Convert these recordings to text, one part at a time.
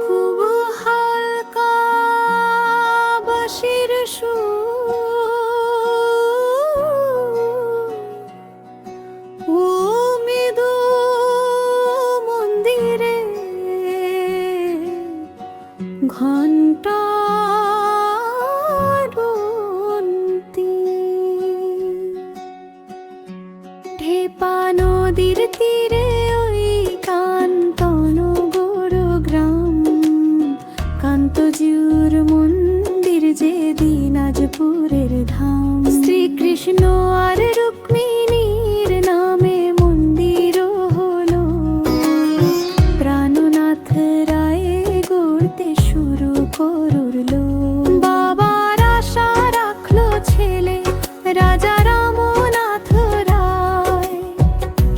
খুব হালকা বাঁশির সুর, ও মৃদু মন্দিরে ঘণ্টার অন্তি। ঢেপা নদীর তীরে ওই কান্তন গুরুগ্রাম, কান্তজিউর মন্দির যে দিনাজপুরের ধাম। শ্রীকৃষ্ণ আর রুক্মিণীর নামে মন্দির হলো, প্রাণনাথ রায় গড়তে শুরু করলো। বাবার আশা রাখলো ছেলে রাজা রামনাথ রায়,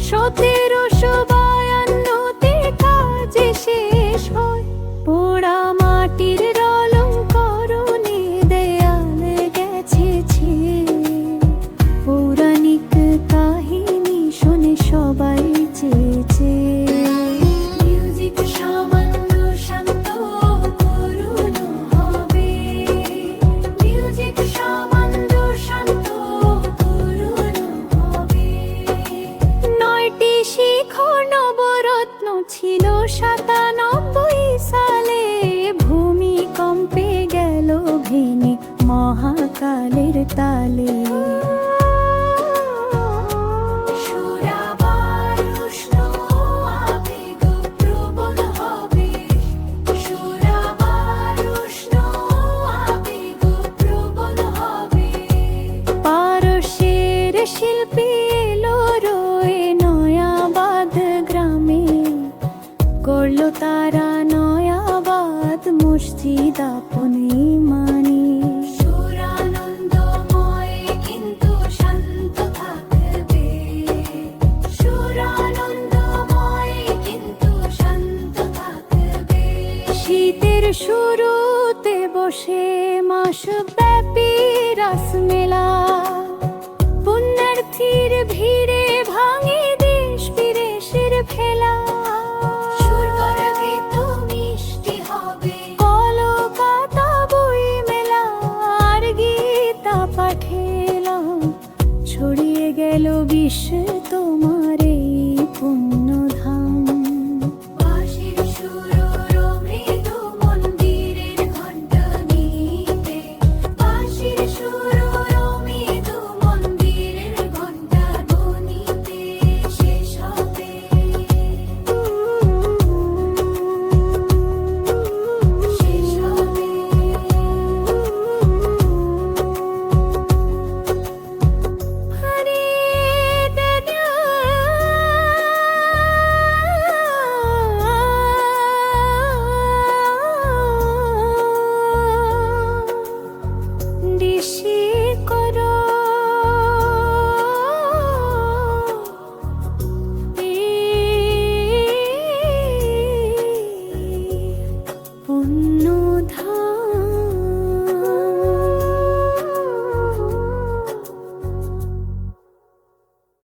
1752 কাজে শেষ হয়। পোড়া মাটির রলঙ্করণে দেয়ালে গেছে ছেয়ে, পৌরাণিক কাহিনী শোনে সবাই চেয়েছে। মিউজিক সামান্য শান্ত করুণ হবে, মিউজিক সামান্য শান্ত করুণ হবে। 9টি শিখর নবরত্ন ছিল 97 সালে, ভূমিকম্পে গেল ভেঙে মহাকালের তালে। সুরাবার উষ্ণ আবেগপ্রবণ হবে, সুরাবার উষ্ণ আবেগপ্রবণ হবে। পারস্যের শিল্পী এলো রয়ে নয়াবাদ গ্রামে, করলো তারা নয়াবাদ মসজিদ আপনি মানে। সুরানন্দময় কিন্তু শান্ত থাকবে, সুরানন্দময় কিন্তু শান্ত থাকবে। শীতের শুরুতে বসে মাসব্যাপী রাসমেলা, পুণ্যার্থীর ভিড়ে ভাঙে দেশ বিদেশের ভেলা। সুরগরবিত মিষ্টি হবে কলকাতা বই মেলা, আর গীতা পাঠেলাম ছড়িয়ে গেল বিশ্বে তোমার